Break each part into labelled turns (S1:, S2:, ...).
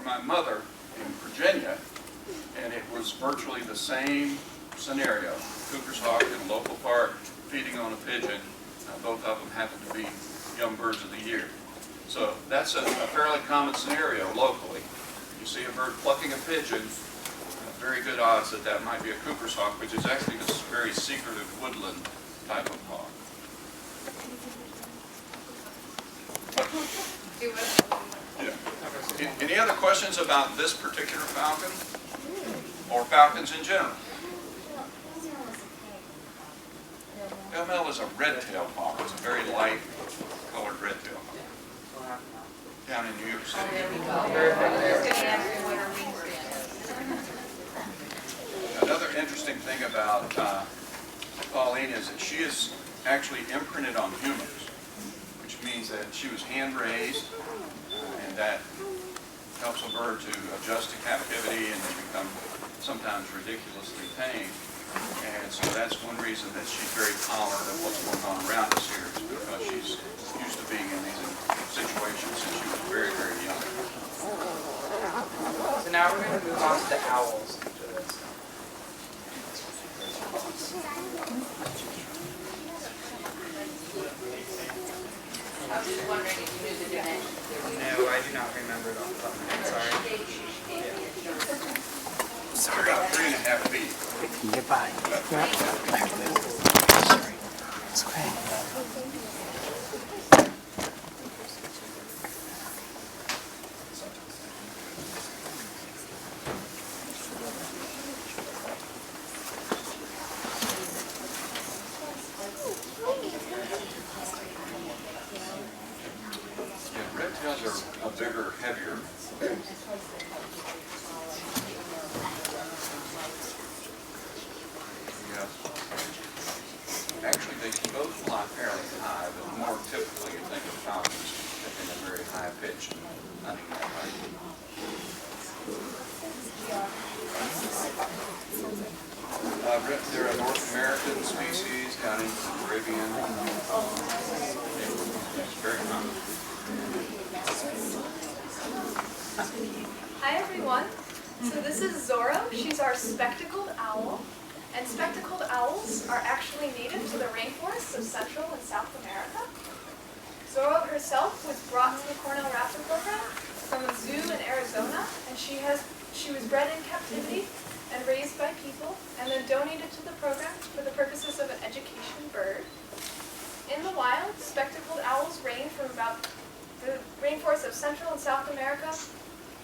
S1: my mother in Virginia, and it was virtually the same scenario. Cooper's hawk in a local park feeding on a pigeon. Both of them happen to be young birds of the year. So that's a fairly common scenario locally. You see a bird plucking a pigeon, very good odds that that might be a Cooper's hawk, which is actually this very secretive woodland type of hawk. Yeah. Any other questions about this particular falcon or falcons in general? Bell is a red-tailed hawk. It's a very light colored red-tailed hawk. Down in New York City. Another interesting thing about Pauline is that she is actually imprinted on humans, which means that she was hand-raised, and that helps a bird to adjust to captivity and they become sometimes ridiculously tame. And so that's one reason that she's very tolerant of what's going on around us here, is because she's used to being in these situations since she was very, very young.
S2: So now we're going to move on to the owls.
S3: I was just wondering if you knew the dimensions.
S2: No, I do not remember it off the top of my head. Sorry.
S1: Sorry. About 3.5 feet.
S4: Get by. Sorry. It's okay.
S1: Yeah, red tails are a bigger, heavier. Actually, they can both fly fairly high, but more typically you think of falcons in a very high pitch and hunting that high. They're a North American species down in the Caribbean. It's very common.
S5: Hi everyone. So this is Zorro. She's our spectacled owl. And spectacled owls are actually native to the rainforests of Central and South America. Zorro herself was brought to the Cornell Raptor Program from a zoo in Arizona, and she was bred in captivity and raised by people, and then donated to the program for the purposes of an education bird. In the wild, spectacled owls range from about the rainforests of Central and South America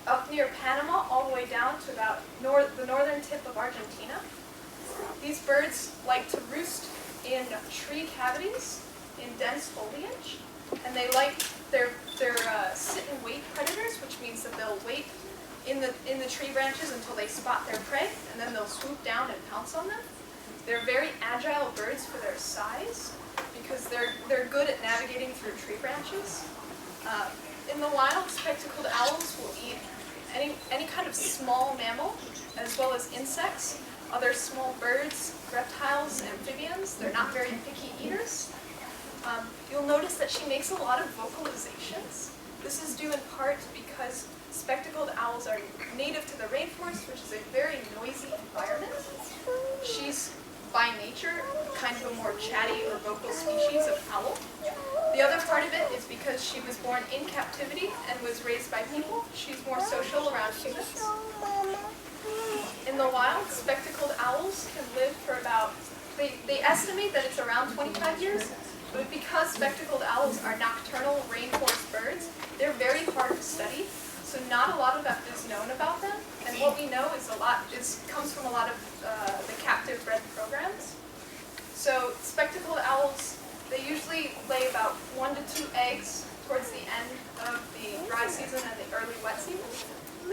S5: up near Panama all the way down to about the northern tip of Argentina. These birds like to roost in tree cavities in dense foliage, and they're sit and wait predators, which means that they'll wait in the tree branches until they spot their prey, and then they'll swoop down and pounce on them. They're very agile birds for their size because they're good at navigating through tree branches. In the wild, spectacled owls will eat any kind of small mammal, as well as insects, other small birds, reptiles, amphibians. They're not very picky eaters. You'll notice that she makes a lot of vocalizations. This is due in part because spectacled owls are native to the rainforest, which is a very noisy environment. She's, by nature, kind of a more chatty or vocal species of owl. The other part of it is because she was born in captivity and was raised by people. She's more social around humans. In the wild, spectacled owls can live for about, they estimate that it's around 25 years, but because spectacled owls are nocturnal rainforest birds, they're very hard to study, so not a lot of that is known about them, and what we know comes from a lot of the captive bred programs. So spectacled owls, they usually lay about 1 to 2 eggs towards the end of the dry season and the early wet season.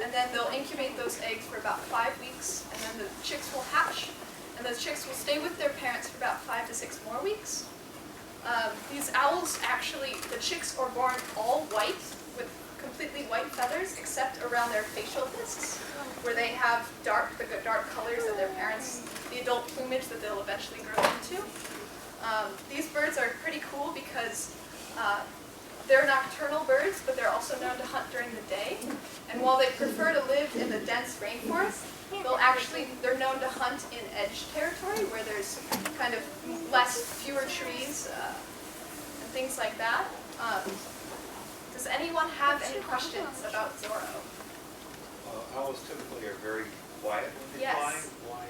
S5: And then they'll incubate those eggs for about 5 weeks, and then the chicks will hatch, and those chicks will stay with their parents for about 5 to 6 more weeks. These owls actually, the chicks are born all white, with completely white feathers, except around their facial discs, where they have the dark colors of their parents, the adult plumage that they'll eventually grow into. These birds are pretty cool because they're nocturnal birds, but they're also known to hunt during the day. And while they prefer to live in the dense rainforest, they're known to hunt in edge territory where there's kind of fewer trees and things like that. Does anyone have any questions about Zorro?
S6: Owls typically are very quiet when they
S5: Yes.
S6: fly. Why?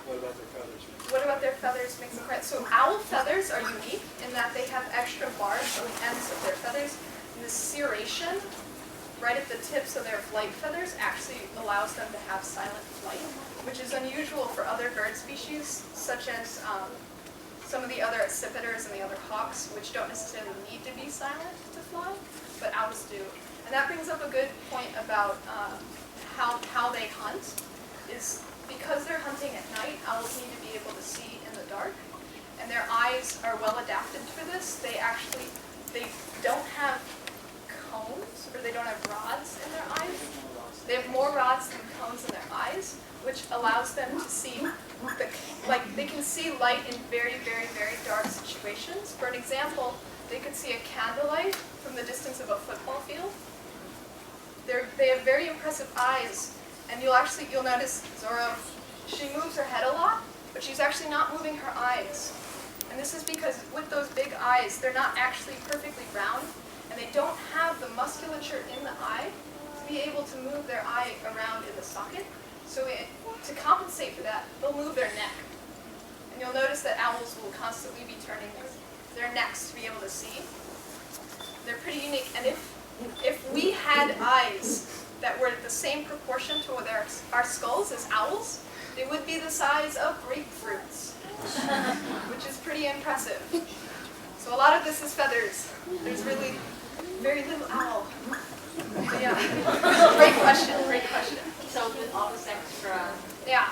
S6: What about their feathers?
S5: What about their feathers makes them quiet? So owl feathers are unique in that they have extra barbs on the ends of their feathers. And the serration right at the tips of their flight feathers actually allows them to have silent flight, which is unusual for other bird species, such as some of the other accipiters and the other hawks, which don't necessarily need to be silent to fly, but owls do. And that brings up a good point about how they hunt, is because they're hunting at night, owls need to be able to see in the dark, and their eyes are well adapted for this. They don't have cones, or they don't have rods in their eyes. They have more rods than cones in their eyes, which allows them to see, they can see light in very, very, very dark situations. For an example, they could see a candlelight from the distance of a football field. They have very impressive eyes, and you'll notice Zorro, she moves her head a lot, but she's actually not moving her eyes. And this is because with those big eyes, they're not actually perfectly round, and they don't have the musculature in the eye to be able to move their eye around in the socket. So to compensate for that, they'll move their neck. And you'll notice that owls will constantly be turning their necks to be able to see. They're pretty unique, and if we had eyes that were the same proportion to our skulls as owls, they would be the size of grapefruits, which is pretty impressive. So a lot of this is feathers. There's really very little owl. But yeah, great question, great question.
S3: So do all this extra
S5: Yeah.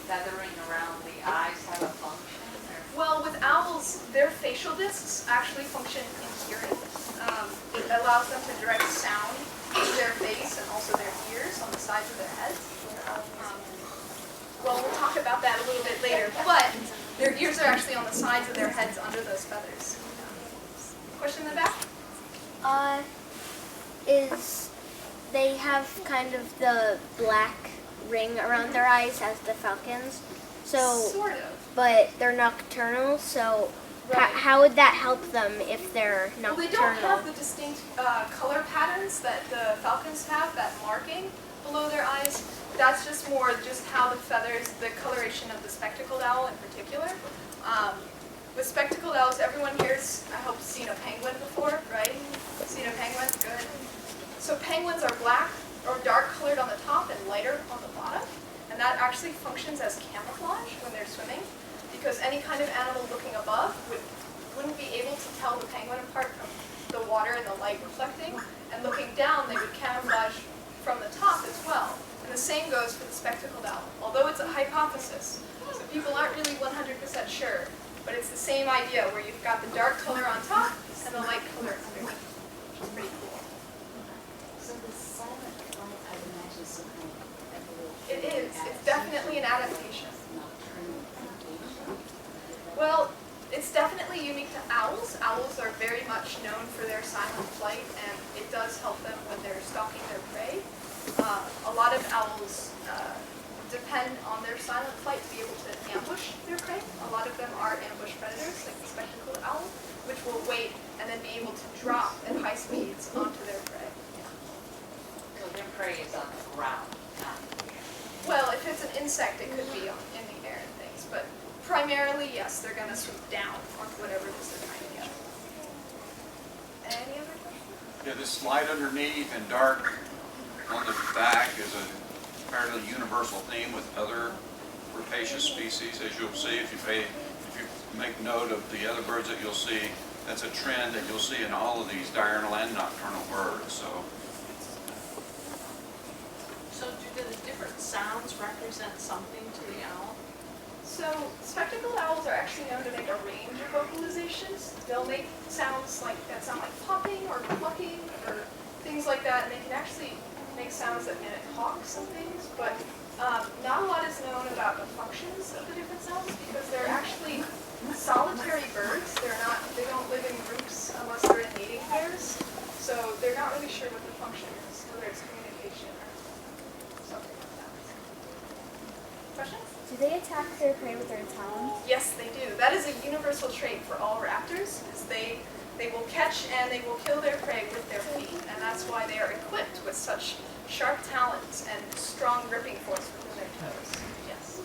S3: feathering around the eyes have a function? Or?
S5: Well, with owls, their facial discs actually function in hearing. It allows them to direct sound to their face and also their ears on the sides of their heads. Well, we'll talk about that a little bit later, but their ears are actually on the sides of their heads under those feathers. Question in the back?
S7: Is they have kind of the black ring around their eyes as the falcons, so
S5: Sort of.
S7: but they're nocturnal, so
S5: Right.
S7: how would that help them if they're
S5: Well, they
S7: nocturnal?
S5: don't have the distinct color patterns that the falcons have, that marking below their eyes. That's just more just how the feathers, the coloration of the spectacled owl in particular. With spectacled owls, everyone here's, I hope, seen a penguin before, right? Seen a penguin? Good. So penguins are black or dark colored on the top and lighter on the bottom. And that actually functions as camouflage when they're swimming, because any kind of animal looking above wouldn't be able to tell the penguin apart from the water and the light reflecting. And looking down, they would camouflage from the top as well. And the same goes for the spectacled owl. Although it's a hypothesis, so people aren't really 100% sure, but it's the same idea where you've got the dark color on top and the light color underneath, which is pretty cool.
S3: So the silent flight, I would imagine, is some kind of evolution.
S5: It is. It's definitely an adaptation.
S3: Nocturnal adaptation.
S5: Well, it's definitely unique to owls. Owls are very much known for their silent flight, and it does help them when they're stalking their prey. A lot of owls depend on their silent flight to be able to ambush their prey. A lot of them are ambush predators, like the spectacled owl, which will wait and then be able to drop at high speeds onto their prey.
S3: So their prey is on the ground, not in the air.
S5: Well, if it's an insect, it could be in the air and things, but primarily, yes, they're going to swoop down onto whatever it is they're trying to get. Any other questions?
S1: Yeah, this light underneath and dark on the back is a fairly universal theme with other rapacious species, as you'll see if you make note of the other birds that you'll see. That's a trend that you'll see in all of these diurnal and nocturnal birds.
S8: So do the different sounds represent something to the owl?
S5: So, spectacled owls are actually known to make a range of vocalizations. They'll make sounds that sound like popping or clucking or things like that, and they can actually make sounds that mimic hawks and things, but not a lot is known about the functions of the different sounds because they're actually solitary birds. They don't live in groups unless they're in mating pairs. So so they're not really sure what the function is, whether it's communication or something like that. Questions?
S7: Do they attack their prey with their talons?
S5: Yes, they do. That is a universal trait for all raptors, is they will catch and they will kill their prey with their feet, and that's why they are equipped with such sharp talons and strong gripping force within their toes. Yes.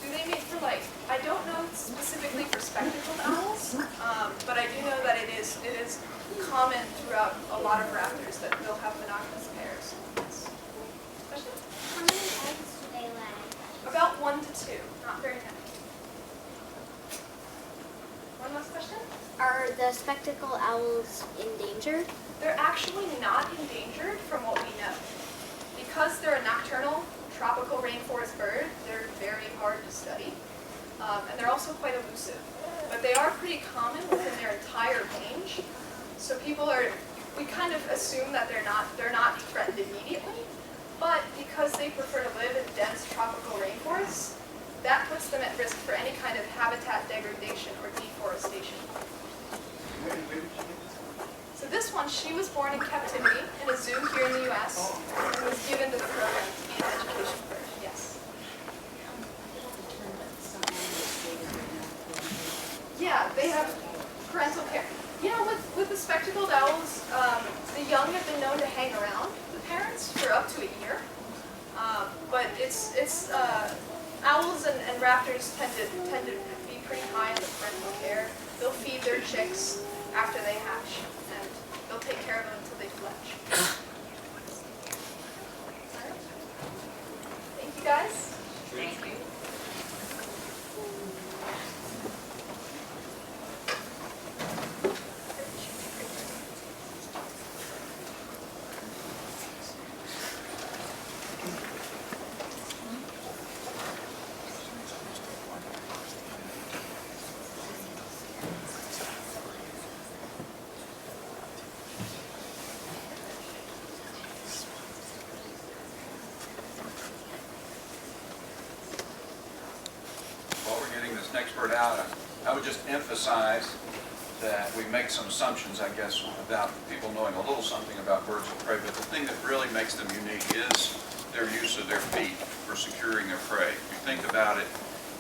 S5: Do they mate for life? I don't know specifically for spectacled owls, but I do know that it is common throughout a lot of raptors that they'll have monogamous pairs. Yes. Question?
S7: How many eggs do they lay?
S5: About 1 to 2, not very many. One last question?
S7: Are the spectacled owls endangered?
S5: They're actually not endangered from what we know. Because they're a nocturnal, tropical rainforest bird, they're very hard to study. And they're also quite elusive. But they are pretty common within their entire range. So we kind of assume that they're not threatened immediately. But because they prefer to live in dense tropical rainforests, that puts them at risk for any kind of habitat degradation or deforestation. So this one, she was born in captivity in a zoo here in the U.S. and was given to the program to be an education bird. Yes. Yeah, they have parental care. Yeah, with the spectacled owls, the young have been known to hang around the parents for up to a year. But owls and raptors tend to be pretty high on the parental care. They'll feed their chicks after they hatch, and they'll take care of them until they fledge. Thank you, guys.
S8: Thank you.
S1: Next bird out, I would just emphasize that we make some assumptions, I guess, about people knowing a little something about birds of prey, but the thing that really makes them unique is their use of their feet for securing their prey. If you think about it,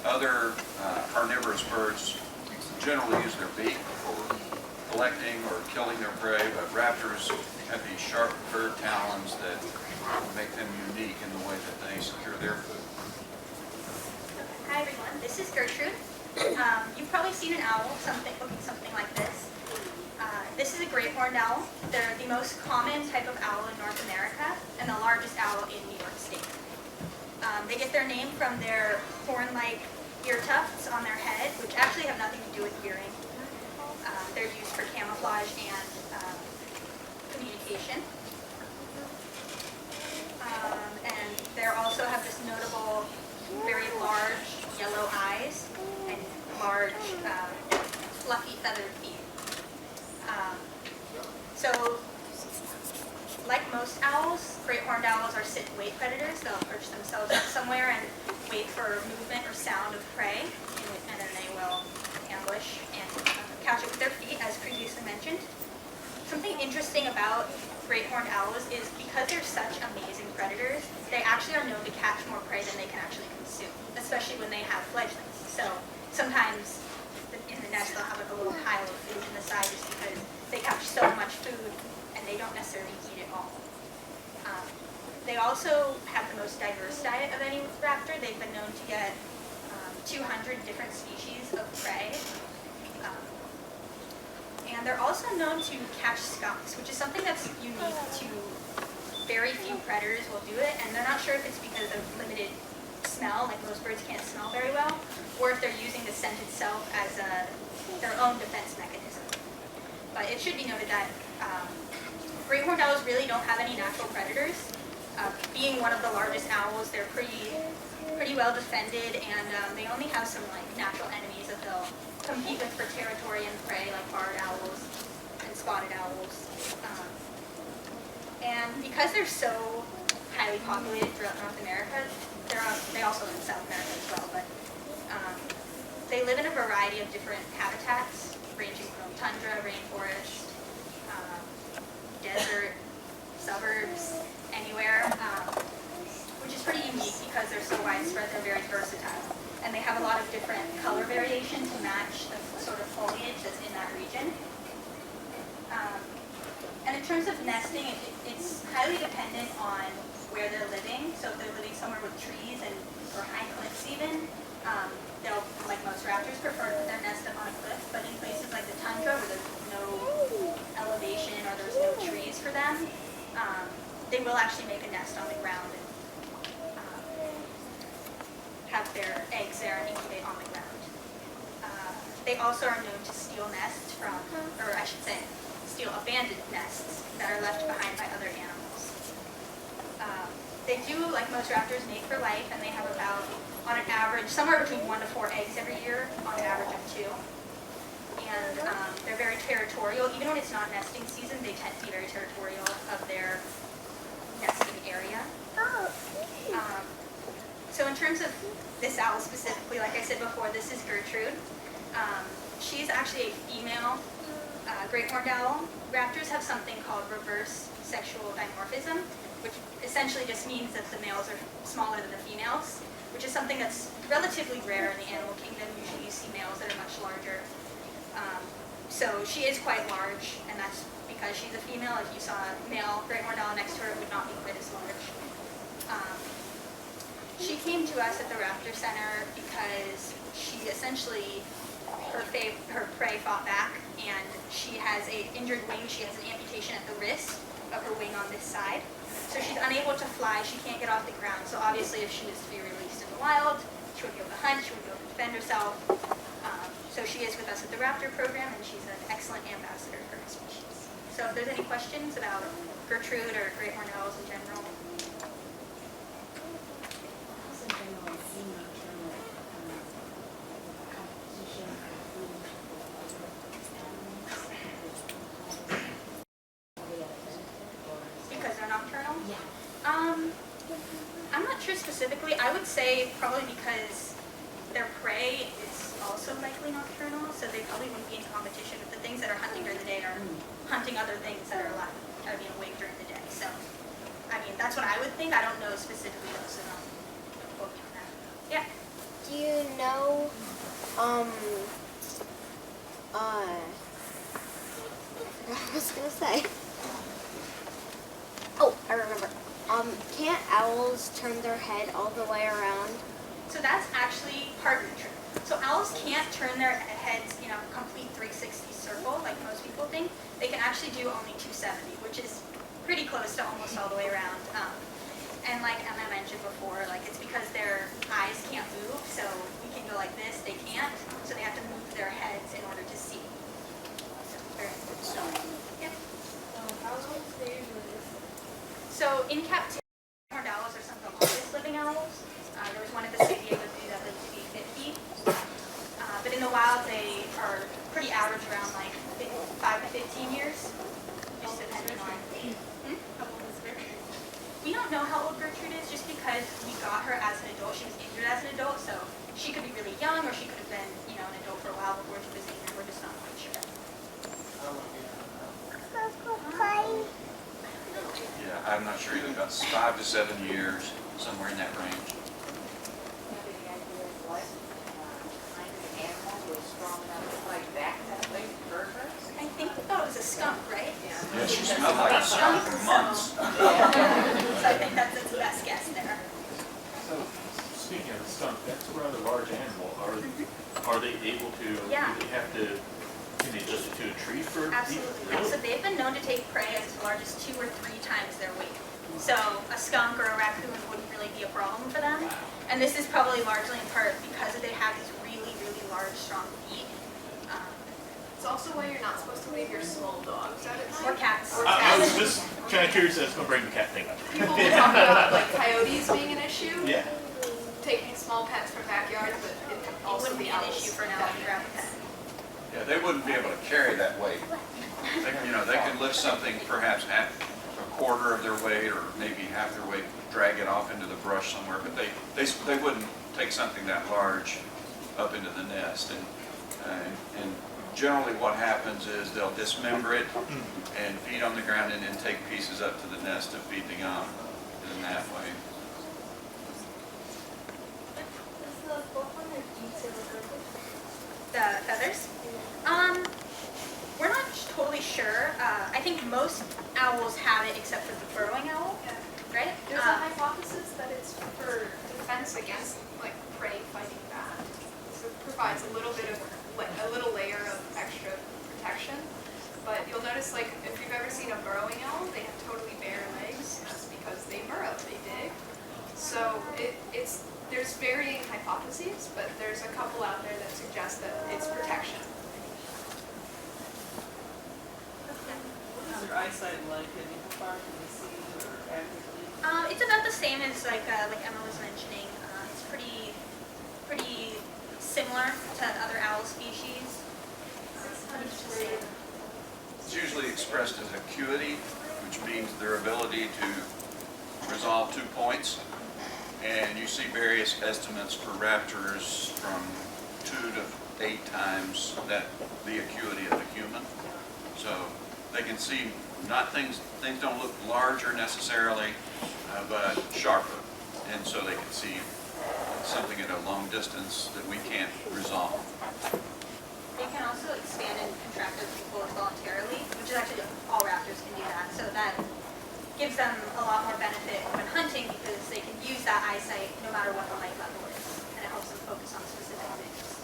S1: other carnivorous birds generally use their beak for collecting or killing their prey, but raptors have these sharp curved talons that make them unique in the way that they secure their food.
S9: Hi everyone, this is Gertrude. You've probably seen an owl, looking something like this. This is a great horned owl. They're the most common type of owl in North America and the largest owl in New York State. They get their name from their horn-like ear tufts on their head, which actually have nothing to do with hearing. They're used for camouflage and communication. And they also have this notable, very large yellow eyes and large, fluffy feathered feet. So, like most owls, great horned owls are sit-and-wait predators. They'll perch themselves up somewhere and wait for movement or sound of prey, and then they will ambush and catch it with their feet, as previously mentioned. Something interesting about great horned owls is because they're such amazing predators, they actually are known to catch more prey than they can actually consume, especially when they have fledglings. So sometimes in the nest they'll have like a little pile of food in the side just because they catch so much food and they don't necessarily eat it all. They also have the most diverse diet of any raptor. They've been known to get 200 different species of prey. And they're also known to catch skunks, which is something that's unique to very few predators will do it, and they're not sure if it's because of limited smell, like most birds can't smell very well, or if they're using the scent itself as their own defense mechanism. But it should be noted that great horned owls really don't have any natural predators. Being one of the largest owls, they're pretty well defended, and they only have some like natural enemies that they'll compete with for territory and prey, like barred owls and spotted owls. And because they're so highly populated throughout North America, they also live in South America as well, but they live in a variety of different habitats. ranging from tundra, rainforest, desert, suburbs, anywhere, which is pretty unique because they're so widespread. They're very versatile, and they have a lot of different color variation to match the sort of foliage that's in that region. And in terms of nesting, it's highly dependent on where they're living. So if they're living somewhere with trees or high cliffs even, they'll, like most raptors, prefer to put their nest up on a cliff. But in places like the tundra where there's no elevation or there's no trees for them, they will actually make a nest on the ground and have their eggs there and incubate on the ground. They also are known to steal nests from, or I should say, steal abandoned nests that are left behind by other animals. They do, like most raptors, mate for life, and they have about, on an average, somewhere between 1 to 4 eggs every year, on an average of 2. And they're very territorial. Even when it's not nesting season, they tend to be very territorial of their nesting area. So in terms of this owl specifically, like I said before, this is Gertrude. She's actually a female great horned owl. Raptors have something called reverse sexual dimorphism, which essentially just means that the males are smaller than the females, which is something that's relatively rare in the animal kingdom. Usually you see males that are much larger. So she is quite large, and that's because she's a female. If you saw a male great horned owl next to her, it would not be quite as large. She came to us at the Raptor Center because she essentially, her prey fought back, and she has an injured wing. She has an amputation at the wrist of her wing on this side. So she's unable to fly. She can't get off the ground. So obviously if she was to be released in the wild, she would be able to hunt, she would be able to defend herself. So she is with us at the Raptor Program, and she's an excellent ambassador for her species. So if there's any questions about Gertrude or great horned owls in general.
S3: Also generally see nocturnal competition or food animals.
S9: Because they're nocturnal?
S3: Yeah.
S9: I'm not sure specifically. I would say probably because their prey is also likely nocturnal, so they probably wouldn't be in competition with the things that are hunting during the day or hunting other things that are alive, being awake during the day. So, I mean, that's what I would think. I don't know specifically though, so don't quote me on that. Yeah.
S7: Do you know, I was gonna say. Oh, I remember. Can't owls turn their head all the way around?
S9: So that's actually partly true. So owls can't turn their heads in a complete 360 circle like most people think. They can actually do only 270, which is pretty close to almost all the way around. And like Emma mentioned before, like it's because their eyes can't move, so we can go like this, they can't, so they have to move their heads in order to see. So very important. Yeah.
S8: How long do they usually live?
S9: So in captivity, horned owls are some of the longest living owls. There was one at the San Diego Zoo that lived to be 50. But in the wild, they are pretty average around like 5 to 15 years, just depending on.
S8: How old is Gertrude?
S9: We don't know how old Gertrude is just because we got her as an adult. She was injured as an adult, so she could be really young or she could have been, an adult for a while before she was injured. We're just not quite sure.
S1: Yeah, I'm not sure either, about 5 to 7 years, somewhere in that range.
S9: I think we thought it was a skunk, right?
S1: Yeah, she smelled like a skunk for months.
S9: So I think that's the best guess there.
S10: So, speaking of the skunk, that's a rather large animal. Are they able to?
S9: Yeah.
S10: Do they have to? Can they adjust it to a tree for?
S9: Absolutely.
S10: Really?
S9: So they've been known to take prey as large as 2 or 3 times their weight. So a skunk or a raccoon wouldn't really be a problem for them. And this is probably largely in part because they have these really, really large, strong feet.
S5: It's also why you're not supposed to leave your small dogs out at
S9: Or
S5: night.
S9: cats.
S10: I was just kind of curious. I was going to bring the cat thing up.
S5: People will talk about like coyotes being an issue,
S10: Yeah.
S5: taking small pets from backyards, but it can
S9: It
S5: also
S9: wouldn't
S5: be
S9: be an
S5: owls.
S9: issue for an owl to grab a pet.
S1: Yeah, they wouldn't be able to carry that weight. They could lift something perhaps at a quarter of their weight or maybe half their weight, drag it off into the brush somewhere, but they wouldn't take something that large up into the nest. And generally what happens is they'll dismember it and feed on the ground and then take pieces up to the nest to feed the young in that way.
S9: The feathers? We're not totally sure. I think most owls have it except for the burrowing owl,
S5: Yeah.
S9: right?
S5: There's a hypothesis that it's for defense against like prey fighting back. So it provides a little bit of like a little layer of extra protection. But you'll notice like if you've ever seen a burrowing owl, they have totally bare legs. That's because they burrow, they dig. So there's varying hypotheses, but there's a couple out there that suggest that it's protection.
S8: What's your eyesight like? And how far can you see or actively?
S9: It's about the same as like Emma was mentioning. It's pretty similar to other owl species. Pretty much the same.
S1: It's usually expressed as acuity, which means their ability to resolve 2 points. And you see various estimates for raptors from 2 to 8 times the acuity of a human. So they can see things don't look larger necessarily, but sharper. And so they can see something at a long distance that we can't resolve.
S9: They can also expand and contract their pupils voluntarily, which is actually all raptors can do that. So that gives them a lot more benefit when hunting because they can use that eyesight no matter what the light level is, and it helps them focus on specific things.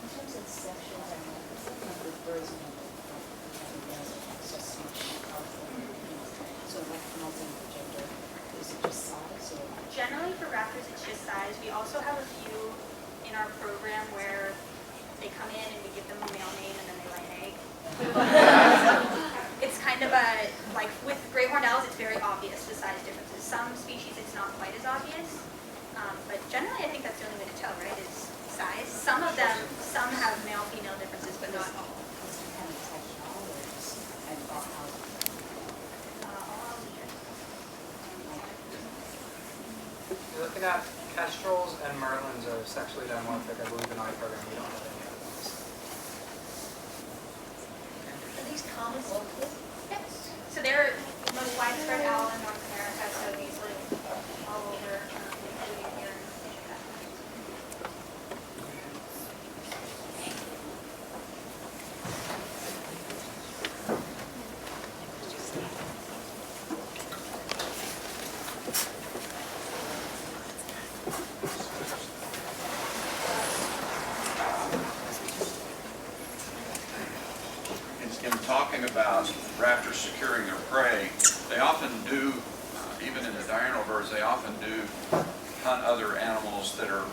S3: In terms of sexual dynamics, sometimes with birds and it's just so like multi-gender, is it just size or?
S9: Generally for raptors it's just size. We also have a few in our program where they come in and we give them a male name and then they lay an egg. It's kind of like with great horned owls, it's very obvious the size differences. Some species it's not quite as obvious, but generally I think that's the only way to tell, right, is size. Some have male-female differences, but not all.
S3: Does it have a touch all or just and all how?
S9: All years.
S2: You're looking at kestrels and merlins are sexually dimorphic. I believe in our program we don't have any of those.
S3: Are these common locally?
S9: Yes. So they're the most widespread owl in North America, so these live all over, including here in Ithaca.
S1: In talking about raptors securing their prey, they often do, even in the diurnal birds, they often do hunt other animals that are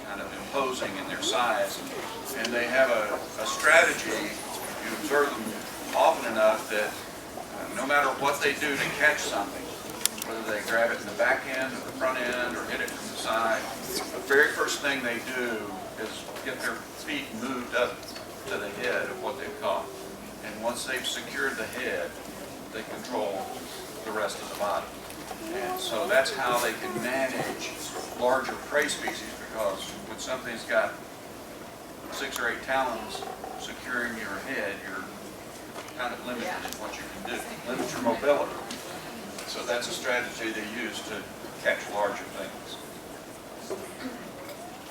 S1: kind of imposing in their size. And they have a strategy, you observe them often enough that no matter what they do to catch something, whether they grab it in the back end or the front end or hit it from the side, the very first thing they do is get their feet moved up to the head of what they've caught. And once they've secured the head, they control the rest of the body. And so that's how they can manage larger prey species, because when something's got 6 or 8 talons securing your head, you're kind of limited in what you can do, limit your mobility. So that's a strategy they use to catch larger things.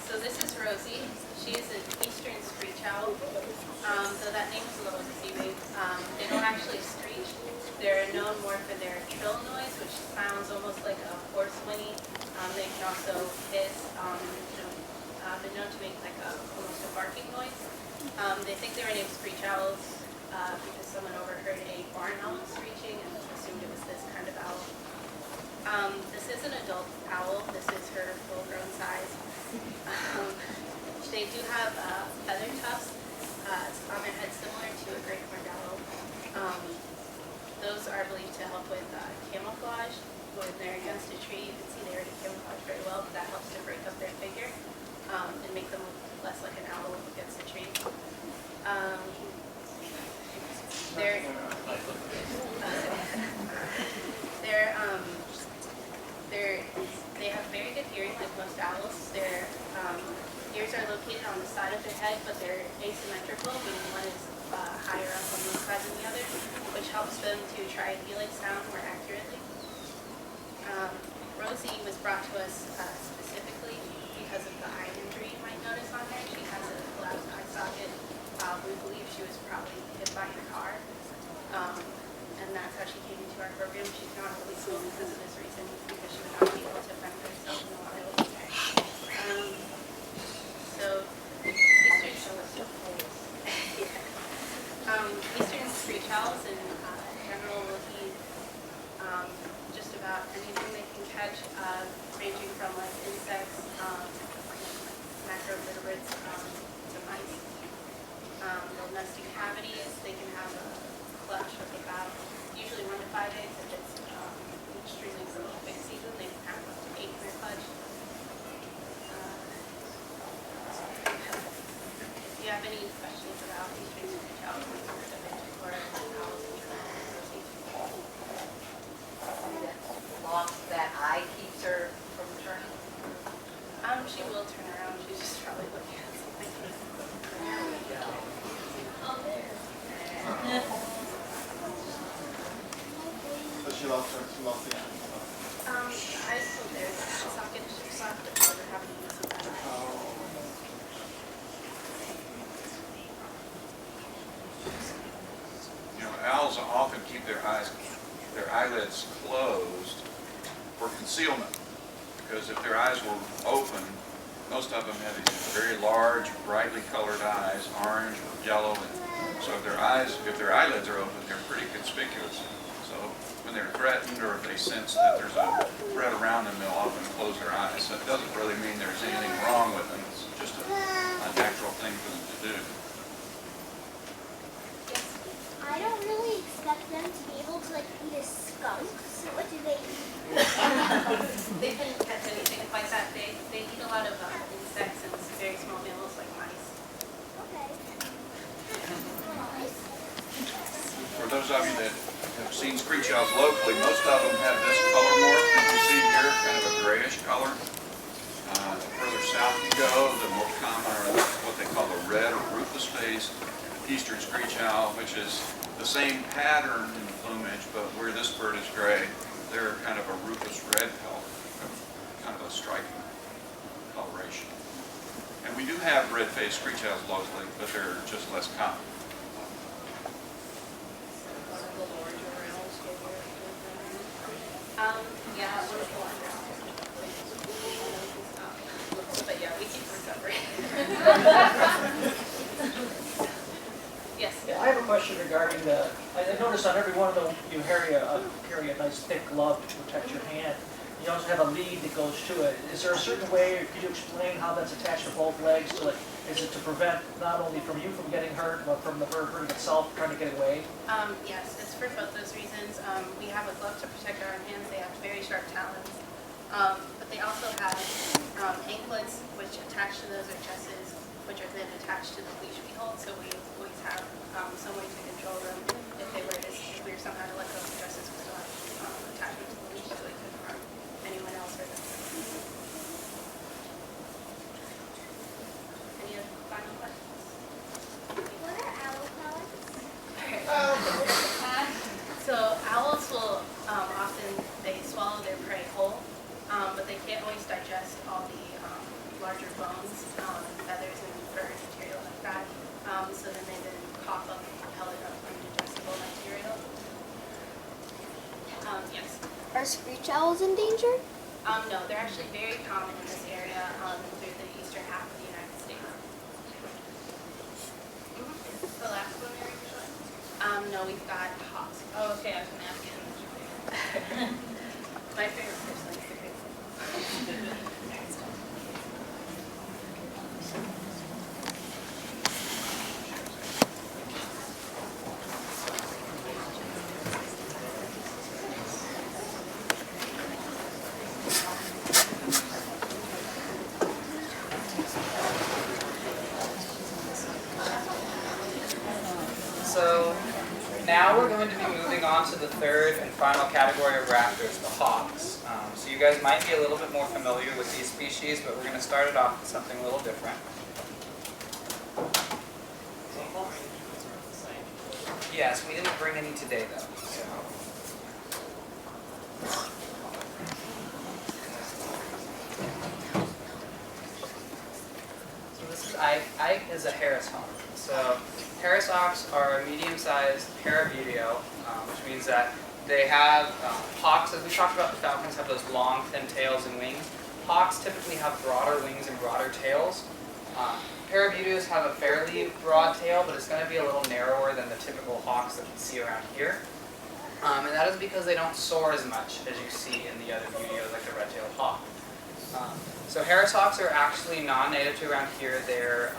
S11: So this is Rosie. She is an eastern screech owl. So that name's a little deceiving. They don't actually screech. They're known more for their trill noise, which sounds almost like a horse whinny. They can also hiss. They're known to make like almost a barking noise. They think they were named screech owls because someone overheard a barn owl screeching and assumed it was this kind of owl. This is an adult owl. This is her full-grown size. They do have feather tufts. It's on their head similar to a great horned owl. Those are believed to help with camouflage. When they're against a tree, you can see they already camouflage very well, but that helps to break up their figure and make them look less like an owl against a tree. They have very good hearing, like most owls. Their ears are located on the side of their head, but they're asymmetrical, meaning one is higher up on one side than the other, which helps them to triangulate sound more accurately. Rosie was brought to us specifically because of the eye injury you might notice on her. She has a collapsed eye socket. We believe she was probably hit by a car. And that's how she came into our program. She's not really school because of this reason, because she would not be able to fend for herself in the wild. Eastern screech owls in general will eat just about anything they can catch, ranging from like insects, macrovertebrates, to mice. They'll nest in cavities. They can have a clutch of about usually 1 to 5 eggs. If it's extremely prolific season, they can have up to 8 in their clutch. If you have any questions about eastern screech owls, or owls in general,
S3: Lost that eye keeps her from turning.
S11: she will turn around. She's just probably looking at something.
S12: So she lost the eye.
S11: I still there. The socket is just soft, but never have to use that.
S1: You know, owls often keep their eyelids closed for concealment, because if their eyes were open, most of them have these very large, brightly colored eyes, orange or yellow, and so if their eyelids are open, they're pretty conspicuous. So when they're threatened or if they sense that there's a threat around them, they'll often close their eyes. So it doesn't really mean there's anything wrong with them. It's just a natural thing for them to do.
S7: I don't really expect them to be able to like eat a skunk. So what do they eat?
S11: They couldn't catch anything quite that big. They eat a lot of insects and very small mammals like mice.
S7: Okay.
S1: For those of you that have seen screech owls locally, most of them have this color morph that you see here, kind of a grayish color. The further south you go, the more common are what they call the red or rufous-faced eastern screech owl, which is the same pattern in the plumage, but where this bird is gray, they're kind of a rufus red color, kind of a striking coloration. And we do have red-faced screech owls locally, but they're just less common.
S11: Yeah, one of the larger owls. But yeah, we keep recovering. Yes.
S13: Yeah, I have a question regarding the, I noticed on every one of them you carry a nice thick glove to protect your hand. You also have a lead that goes to it. Is there a certain way, or could you explain how that's attached to both legs? So like, is it to prevent not only from you from getting hurt, but from the bird hurting itself, trying to get away?
S11: Yes, it's for both those reasons. We have a glove to protect our own hands. They have very sharp talons. But they also have anklets, which attach to those, or jesses, which are then attached to the leash we hold. So we always have some way to control them. If we were somehow to let go of the jesses, we still have attachment to the leash so they couldn't harm anyone else or themselves. Any other final questions?
S7: What are owl pellets?
S11: So owls will often, they swallow their prey whole, but they can't always digest all the larger bones, feathers, and fur material like that. So then they cough up and pellet up indigestible material. Yes.
S7: Are screech owls endangered?
S11: No, they're actually very common in this area through the eastern half of the United States. Is this the last one there? No, we've got hawks. Oh, okay, I was going to ask you. My favorite person is the great one.
S2: So now we're going to be moving on to the third and final category of raptors, the hawks. So you guys might be a little bit more familiar with these species, but we're going to start it off with something a little different. Yes, we didn't bring any today though. So. So this is Ike. Ike is a Harris hawk. So Harris hawks are a medium-sized parabuteo, which means that they have hawks, as we talked about, the falcons have those long, thin tails and wings. Hawks typically have broader wings and broader tails. Parabuteos have a fairly broad tail, but it's going to be a little narrower than the typical hawks that we see around here. And that is because they don't soar as much as you see in the other buteos, like the red-tailed hawk. So Harris hawks are actually non-native to around here. They're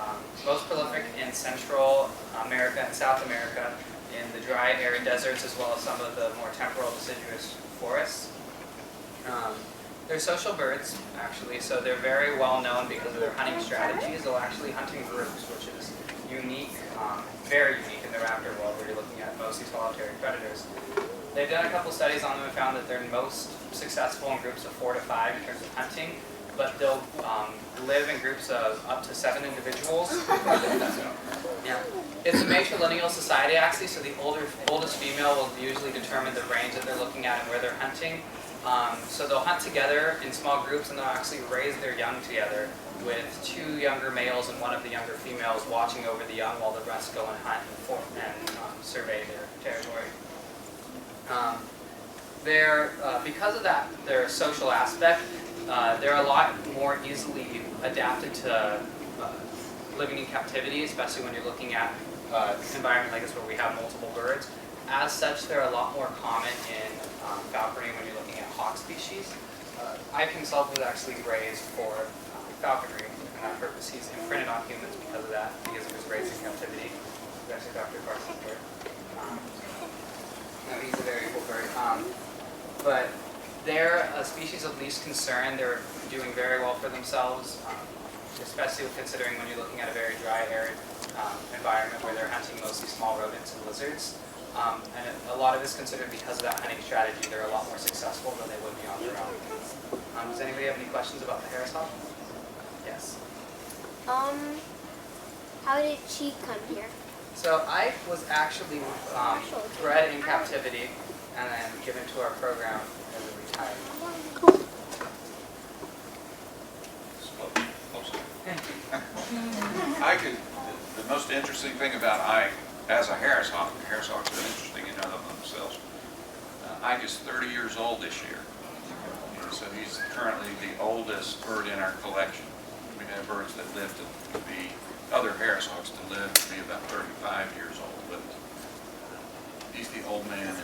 S2: most prolific in Central America and South America, in the dry, arid deserts, as well as some of the more temperate deciduous forests. They're social birds, actually, so they're very well known because of their hunting strategies. They'll actually hunt in groups, which is unique, very unique in the raptor world, where you're looking at mostly solitary predators. They've done a couple studies on them and found that they're most successful in groups of 4 to 5 in terms of hunting, but they'll live in groups of up to 7 individuals. Yeah. It's a matrilineal society, actually, so the oldest female will usually determine the range that they're looking at and where they're hunting. So they'll hunt together in small groups, and they'll actually raise their young together with 2 younger males and 1 of the younger females watching over the young while the rest go and hunt and survey their territory. Because of that, their social aspect, they're a lot more easily adapted to living in captivity, especially when you're looking at an environment like this where we have multiple birds. As such, they're a lot more common in falconry when you're looking at hawk species. Ike himself was actually raised for falconry, and that purpose he's imprinted on humans because of that, because he was raised in captivity. He's actually Dr. Carson's bird. No, he's a very cool bird. But they're a species of least concern. They're doing very well for themselves, especially considering when you're looking at a very dry, arid environment where they're hunting mostly small rodents and lizards. And a lot of it is considered because of that hunting strategy, they're a lot more successful than they would be on their own. Does anybody have any questions about the Harris hawk? Yes.
S7: How did she come here?
S2: So Ike was actually bred in captivity and then given to our program as a retired.
S1: The most interesting thing about Ike as a Harris hawks are interesting in and of themselves. Ike is 30 years old this year, so he's currently the oldest bird in our collection. We have birds that live to be, other Harris hawks to live to be about 35 years old, but he's the old man.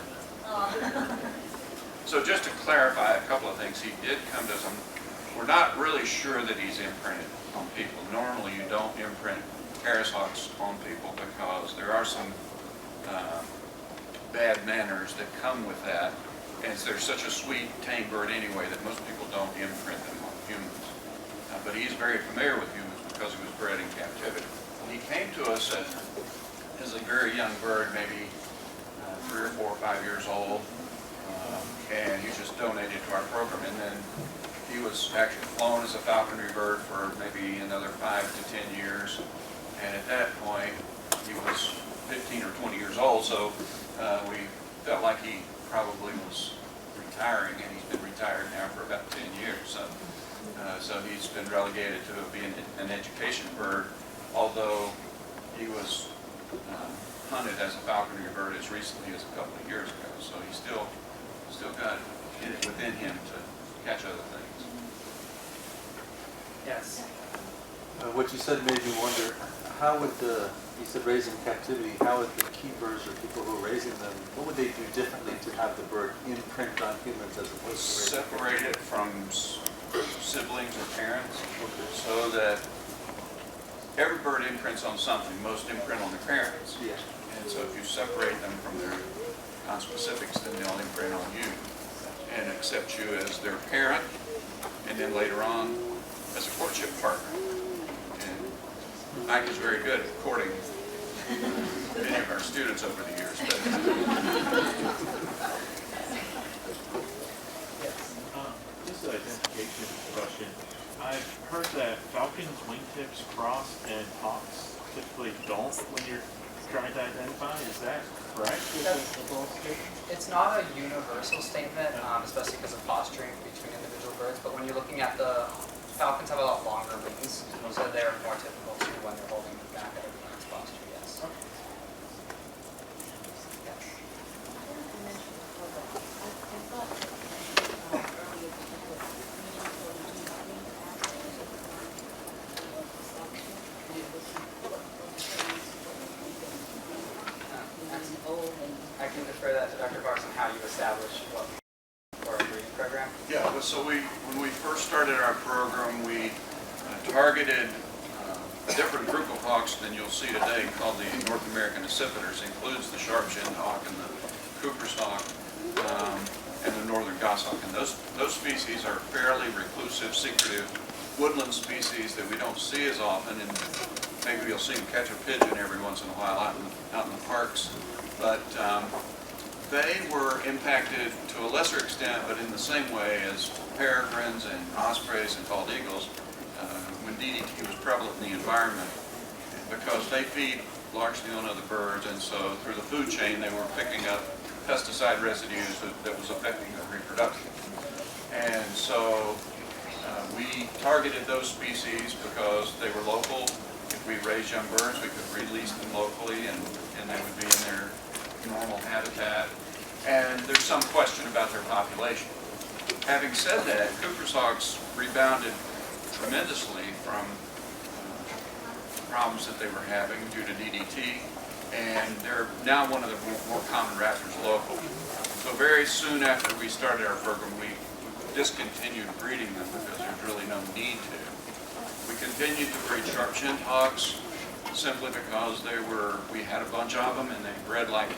S1: So just to clarify a couple of things, he did come to us. We're not really sure that he's imprinted on people. Normally you don't imprint Harris hawks on people because there are some bad manners that come with that, and they're such a sweet, tame bird anyway that most people don't imprint them on humans. But he's very familiar with humans because he was bred in captivity. He came to us as a very young bird, maybe 3 or 4 or 5 years old, and he was just donated to our program. And then he was actually flown as a falconry bird for maybe another 5 to 10 years. And at that point, he was 15 or 20 years old, so we felt like he probably was retiring, and he's been retired now for about 10 years. So he's been relegated to being an education bird, although he was hunted as a falconry bird as recently as a couple of years ago. So he's still got it within him to catch other things.
S2: Yes.
S14: What you said made me wonder, how would you said raised in captivity, how would the keepers or people who are raising them, what would they do differently to have the bird imprint on humans as opposed to
S1: separate it from siblings or parents, so that every bird imprints on something. Most imprint on their parents.
S14: Yeah.
S1: And so if you separate them from their conspecifics, then they'll imprint on you and accept you as their parent, and then later on as a courtship partner. And Ike is very good at courting many of our students over the years.
S10: Just an identification question. I've heard that falcons' wingtips cross and hawks typically don't when you're trying to identify, is that correct?
S2: It's not a universal statement, especially because of posturing between individual birds, but when you're looking at the falcons have a lot longer wings, so they're more typical too when they're holding back at a parent's posture, yes. I can defer that to Dr. Barson, how you establish what for a breeding program.
S1: Yeah, well, so when we first started our program, we targeted a different group of hawks than you'll see today called the North American accipiters. Includes the sharp-shinned hawk and the Cooper's hawk and the northern goshawk. And those species are fairly reclusive, secretive woodland species that we don't see as often. And maybe you'll see them catch a pigeon every once in a while out in the parks. But they were impacted to a lesser extent, but in the same way as peregrines and ospreys and bald eagles when DDT was prevalent in the environment, because they feed largely on other birds, and so through the food chain they were picking up pesticide residues that was affecting their reproduction. And so we targeted those species because they were local. If we raised young birds, we could release them locally, and they would be in their normal habitat. And there's some question about their population. Having said that, Cooper's hawks rebounded tremendously from problems that they were having due to DDT, and they're now one of the more common raptors local. So very soon after we started our program, we discontinued breeding them because there's really no need to. We continued to breed sharp-shinned hawks simply because we had a bunch of them and they bred like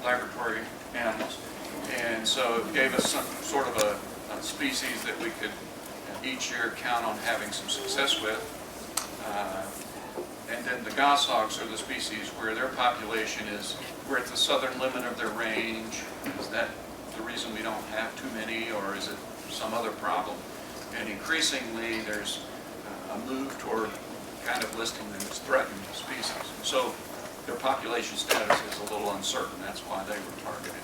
S1: laboratory animals. And so it gave us some sort of a species that we could each year count on having some success with. And then the goshawks are the species where their population we're at the southern limit of their range. Is that the reason we don't have too many, or is it some other problem? And increasingly there's a move toward kind of listing them as threatened species. So their population status is a little uncertain. That's why they were targeted.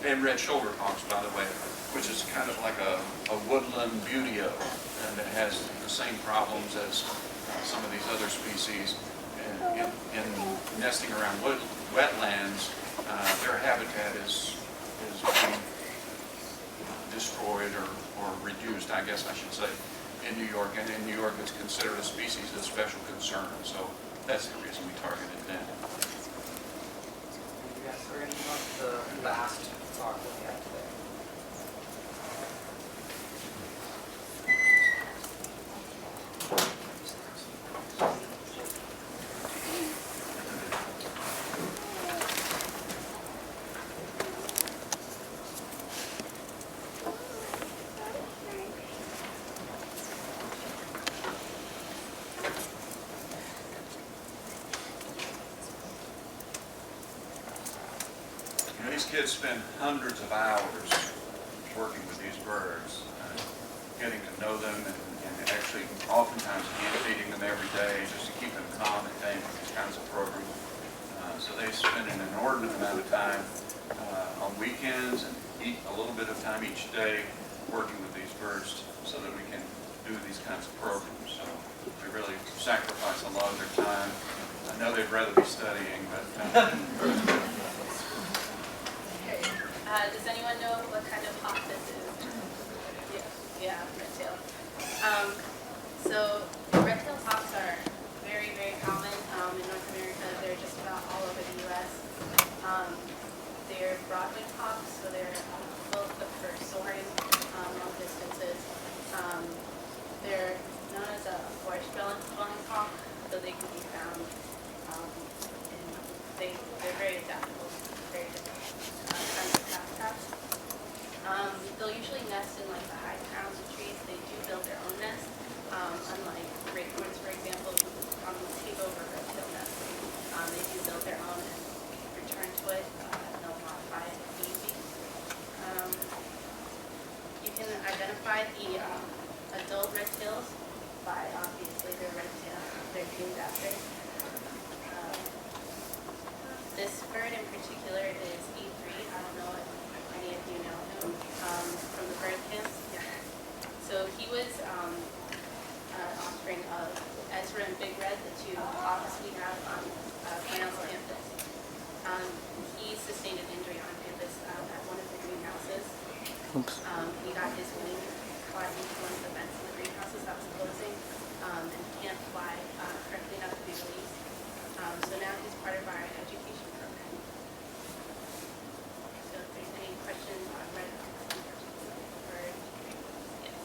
S1: And red-shouldered hawks, by the way, which is kind of like a woodland buteo, and it has the same problems as some of these other species. In nesting around wetlands, their habitat is being destroyed or reduced, I guess I should say, in New York. And in New York, it's considered a species of special concern. So that's the reason we targeted them.
S2: Yes, we're going to move on to the last talk that we had today.
S1: These kids spend hundreds of hours working with these birds, getting to know them, and actually oftentimes hand feeding them every day just to keep them calm and tame with these kinds of programs. So they spend an inordinate amount of time on weekends and a little bit of time each day working with these birds so that we can do these kinds of programs. So they really sacrifice a lot of their time. I know they'd rather be studying, but
S11: does anyone know what kind of hawk this is? Yeah, red-tailed. So red-tailed hawks are very, very common in North America. They're just about all over the U.S. They're broad-winged hawks, so they're both good for soaring long distances. They're known as a forest-dwelling hawk, so they can be found. They're very adaptable, very different kinds of habitats. They'll usually nest in like the high crowns of trees. They do build their own nest, unlike great horns, for example, who take over red-tailed nests. They do build their own and return to it. They'll modify it if need be. You can identify the adult red-tails by obviously their red tail. They're named after. This bird in particular is E3. I don't know if any of you know him from the bird camps. Yeah. So he was an offspring of Ezra and Big Red, the two hawks we have on Cornell's campus. He sustained an injury on campus at one of the greenhouses.
S4: Oops.
S11: He got his wing caught into one of the vents in the greenhouses that was closing, and he can't fly correctly enough to be released. So now he's part of our education program. So if there's any questions on red bird, yes.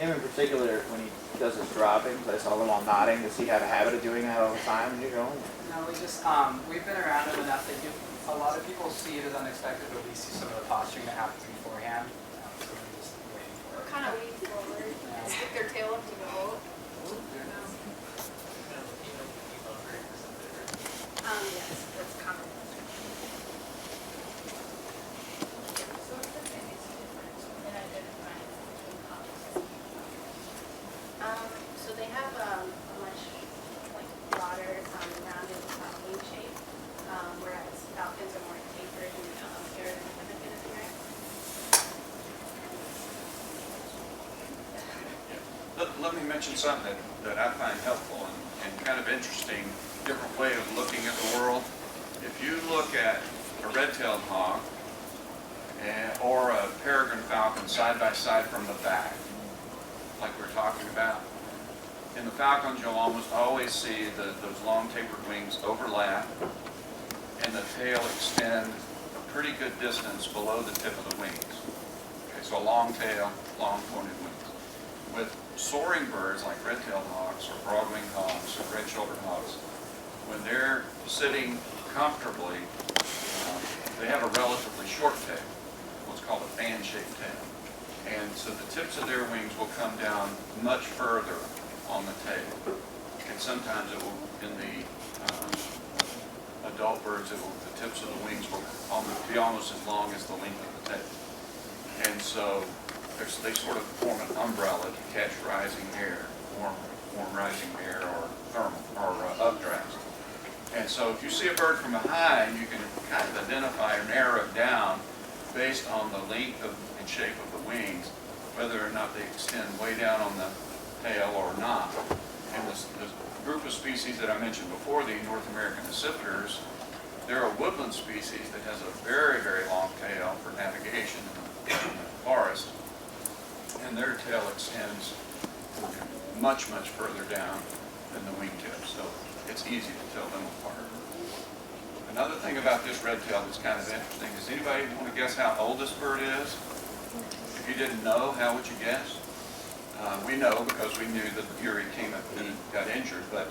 S15: Him in particular, when he does his droppings, I saw them all nodding. Does he have a habit of doing that all the time when you're going?
S2: No, we've been around them enough. They do. A lot of people see it as unexpected, but we see some of the posturing that happens beforehand. So we're just waiting for it.
S5: Kind of lean forward, stick their tail up to the boat.
S11: Yes, that's common. So they have a much broader, rounded wing shape, whereas falcons are more tapered and aerodynamic in appearance.
S1: Let me mention something that I find helpful and kind of interesting, different way of looking at the world. If you look at a red-tailed hawk or a peregrine falcon side by side from the back, like we're talking about, in the falcons you'll almost always see those long tapered wings overlap and the tail extend a pretty good distance below the tip of the wings. Okay, so a long tail, long pointed wings. With soaring birds like red-tailed hawks or broad-winged hawks or red-shouldered hawks, when they're sitting comfortably, they have a relatively short tail, what's called a fan-shaped tail. And so the tips of their wings will come down much further on the tail. And sometimes it will, in the adult birds, the tips of the wings will be almost as long as the length of the tail. And so they sort of form an umbrella to catch rising air, warm rising air or thermal or updrafts. And so if you see a bird from behind, you can kind of identify or narrow it down based on the length and shape of the wings, whether or not they extend way down on the tail or not. And this group of species that I mentioned before, the North American accipiters, they're a woodland species that has a very, very long tail for navigation in the forest. And their tail extends much, much further down than the wingtips. So it's easy to tell them apart. Another thing about this red tail that's kind of interesting is, anybody want to guess how old this bird is? If you didn't know, how would you guess? We know because we knew that Yuri came up and he got injured, but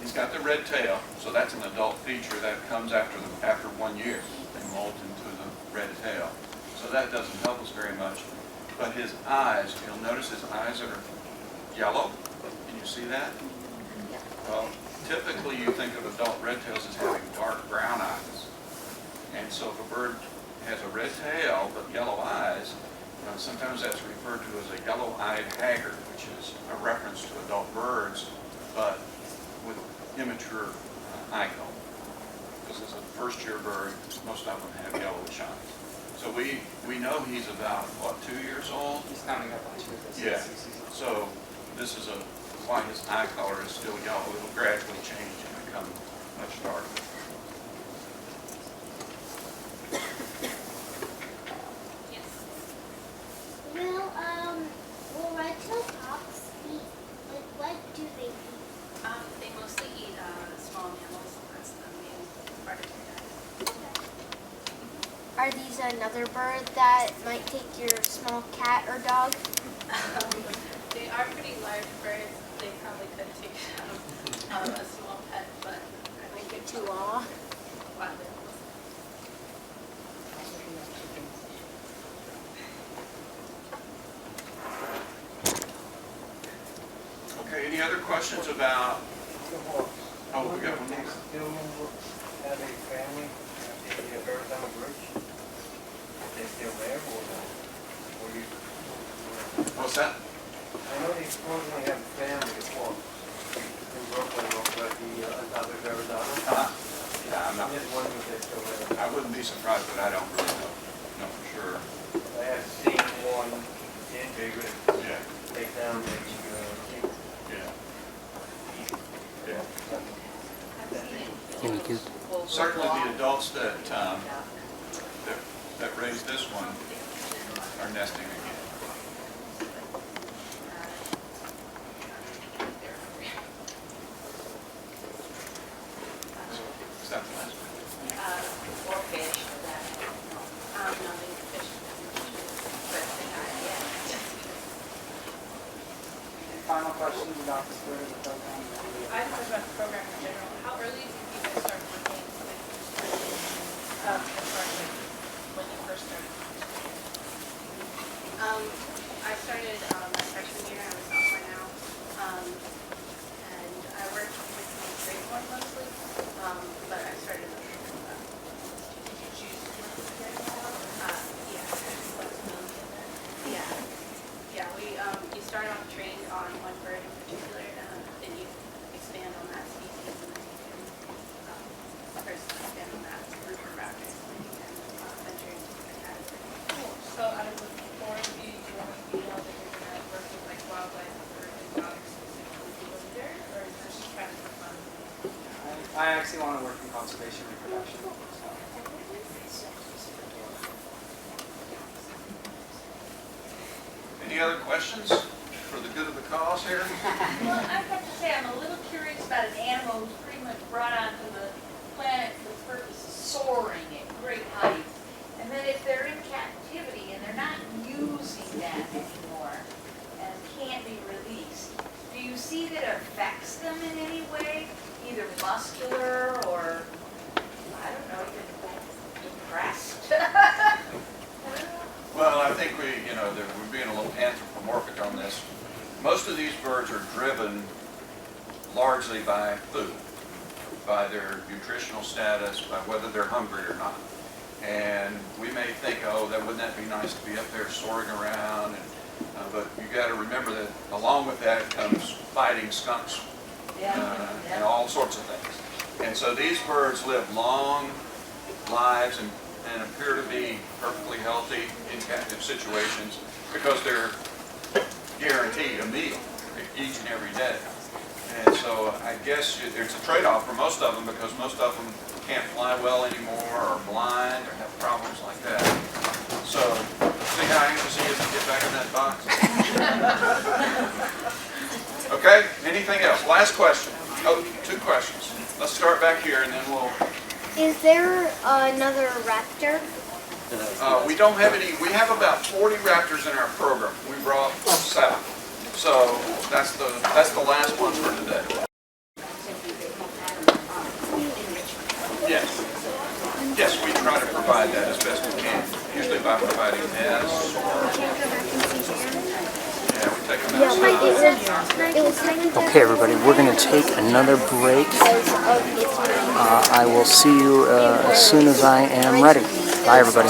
S1: he's got the red tail, so that's an adult feature that comes after 1 year. They molt into the red tail. So that doesn't help us very much. But his eyes, you'll notice his eyes are yellow. Can you see that? Well, typically you think of adult red tails as having dark brown eyes. And so if a bird has a red tail but yellow eyes, sometimes that's referred to as a yellow-eyed haggard, which is a reference to adult birds, but with immature eye color. Because as a first-year bird, most of them have yellowish eyes. So we know he's about, what, 2 years old?
S2: He's coming up on 2 years.
S1: Yeah. So this is why his eye color is still yellow. It will gradually change and become much darker.
S11: Yes.
S7: Will red-tailed hawks eat? Like, what do they eat?
S11: They mostly eat small mammals. That's the main part of their diet.
S7: Are these another bird that might take your small cat or dog?
S11: They are pretty large birds. They probably could take a small pet, but I think
S7: They're too long.
S11: wild animals.
S1: Okay, any other questions about, oh, we got one more.
S6: Still have a family at the Verrazano Bridge? They still there or you?
S1: What's that?
S6: I know they supposedly have a family of hawks in Brooklyn, over at the other Verrazano.
S1: I'm not,
S6: Just wondering if they're still there.
S1: I wouldn't be surprised, but I don't really know for sure.
S6: I have seen one in bigger,
S1: Yeah,
S6: take down the,
S1: yeah. Yeah.
S4: Any good?
S1: Certainly the adults that raised this one are nesting again. Is that the last one?
S11: Or fish, for that. No, they fish. But they got, yeah.
S2: Final questions about the spirit of the program?
S8: I have a question about the program in general. How early did you guys start working? As far as like when you first started?
S11: I started my freshman year. I'm a sophomore now. And I worked with the grade one mostly. But I started with
S8: Did you choose to work with the grade one?
S11: yeah. Yeah, you start off trained on one bird in particular, then you expand on that species, and then you can first expand on that group of raptors, and then you can venture into different categories.
S8: Cool. So out of the four of you, do you want to know that you're going to work with like wildlife or exotic specifically to live there, or is this just kind of for fun?
S2: I actually want to work in conservation and production. So.
S1: Any other questions for the good of the cause here?
S16: Well, I have to say, I'm a little curious about an animal who's pretty much brought onto the planet for the purpose of soaring at great heights. And then if they're in captivity and they're not using that anymore and can't be released, do you see that it affects them in any way? Either muscular or, I don't know, even depressed?
S1: Well, I think we're being a little anthropomorphic on this. Most of these birds are driven largely by food, by their nutritional status, by whether they're hungry or not. And we may think, oh, wouldn't that be nice to be up there soaring around? But you got to remember that along with that comes fighting skunks and all sorts of things. And so these birds live long lives and appear to be perfectly healthy in captive situations because they're guaranteed a meal each and every day. And so I guess it's a trade-off for most of them because most of them can't fly well anymore or are blind or have problems like that. So see how anxious he is to get back in that box? Okay, anything else? Last question. Oh, 2 questions. Let's start back here and then we'll...
S7: Is there another raptor?
S1: We don't have any. We have about 40 raptors in our program. We brought 7. So that's the last one for today. Yes. Yes, we try to provide that as best we can. Usually by providing nests or... Yeah, we take them outside.
S4: Okay, everybody, we're going to take another break. I will see you as soon as I am ready. Bye, everybody.